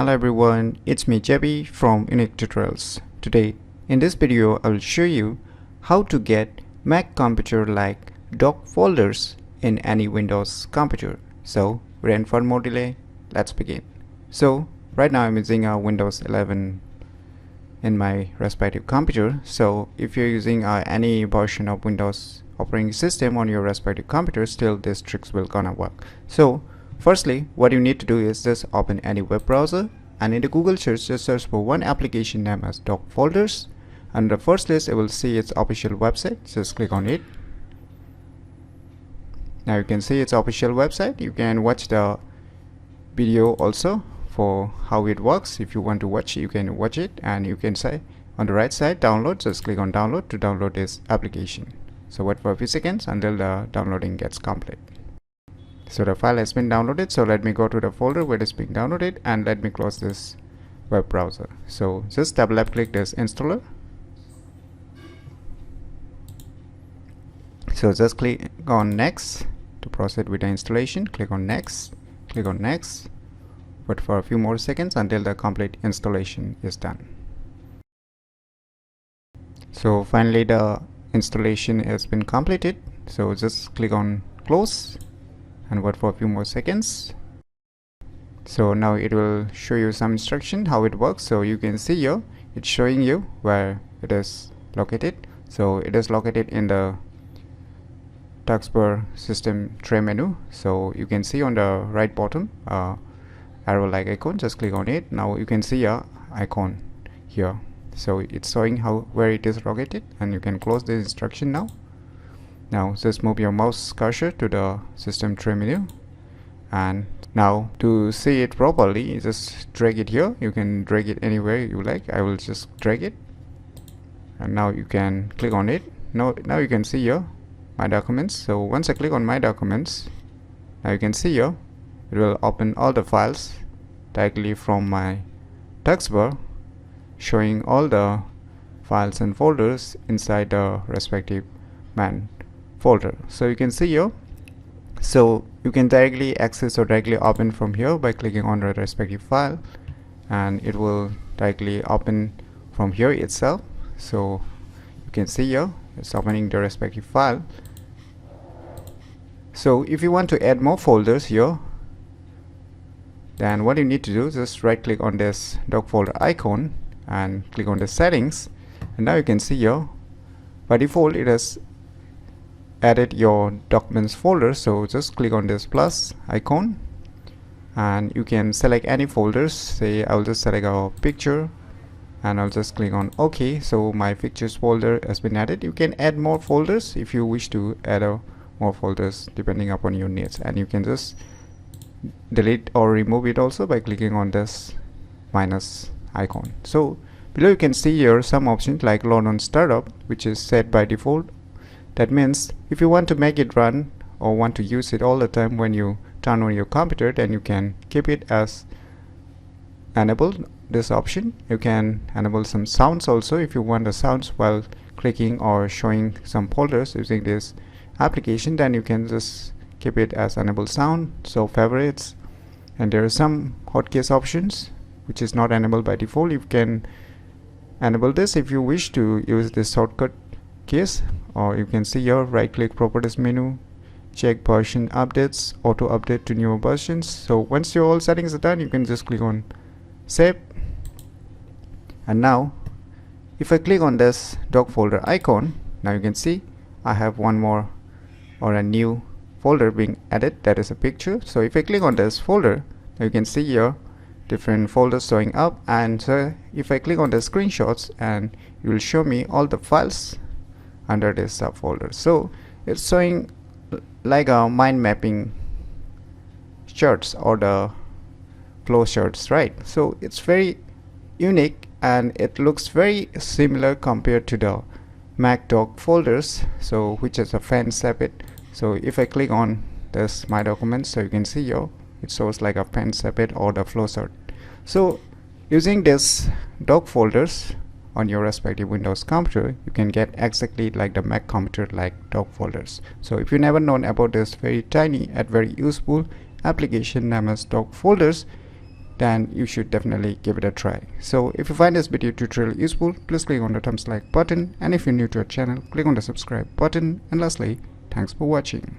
Hello everyone, it's me JB from UniqueTutorials. Today, in this video, I will show you how to get Mac computer like doc folders in any Windows computer. So, without further more delay, let's begin. So, right now I'm using a Windows 11 in my respective computer. So, if you're using any version of Windows operating system on your respective computer, still this tricks will gonna work. So, firstly, what you need to do is just open any web browser and in the Google search, just search for one application named as doc folders. And the first list, you will see its official website. Just click on it. Now you can see its official website. You can watch the video also for how it works. If you want to watch, you can watch it, and you can say on the right side, download. Just click on download to download this application. So wait for a few seconds until the downloading gets complete. So the file has been downloaded, so let me go to the folder where it's being downloaded and let me close this web browser. So just double left click this installer. So just click on next to proceed with the installation. Click on next, click on next. Wait for a few more seconds until the complete installation is done. So finally the installation has been completed. So just click on close and wait for a few more seconds. So now it will show you some instruction how it works. So you can see here it's showing you where it is located. So it is located in the taskbar system tray menu. So you can see on the right bottom arrow like icon. Just click on it. Now you can see a icon here. So it's showing where it is located, and you can close the instruction now. Now just move your mouse cursor to the system tray menu, and now to see it properly, just drag it here. You can drag it anywhere you like. I will just drag it, and now you can click on it. Now you can see here my documents. So once I click on my documents, now you can see here it will open all the files directly from my taskbar, showing all the files and folders inside the respective man folder. So you can see here, so you can directly access or directly open from here by clicking on the respective file, and it will directly open from here itself. So you can see here it's opening the respective file. So if you want to add more folders here, then what you need to do is just right click on this doc folder icon and click on the settings, and now you can see here by default it has added your documents folder. So just click on this plus icon and you can select any folders. Say I'll just select a picture and I'll just click on OK. So my pictures folder has been added. You can add more folders if you wish to add more folders depending upon your needs, and you can just delete or remove it also by clicking on this minus icon. So below you can see here some options like load on startup, which is set by default. That means if you want to make it run or want to use it all the time when you turn on your computer, then you can keep it as enabled, this option. You can enable some sounds also if you want the sounds while clicking or showing some folders using this application, then you can just keep it as enable sound. So favorites, and there are some hotkeys options which is not enabled by default. You can enable this if you wish to use this shortcut keys. Or you can see here right click properties menu, check version updates, auto update to newer versions. So once your all settings are done, you can just click on save. And now if I click on this doc folder icon, now you can see I have one more or a new folder being added, that is a picture. So if I click on this folder, now you can see here different folders showing up, and so if I click on the screenshots, and it will show me all the files under this subfolder. So it's showing like a mind mapping charts or the flow charts, right? So it's very unique and it looks very similar compared to the Mac doc folders, so which is a fan snippet. So if I click on this my documents, so you can see here it shows like a pen snippet or the flow chart. So using this doc folders on your respective Windows computer, you can get exactly like the Mac computer like doc folders. So if you never known about this very tiny and very useful application named as doc folders, then you should definitely give it a try. So if you find this video tutorial useful, please click on the thumbs like button, and if you're new to our channel, click on the subscribe button, and lastly, thanks for watching.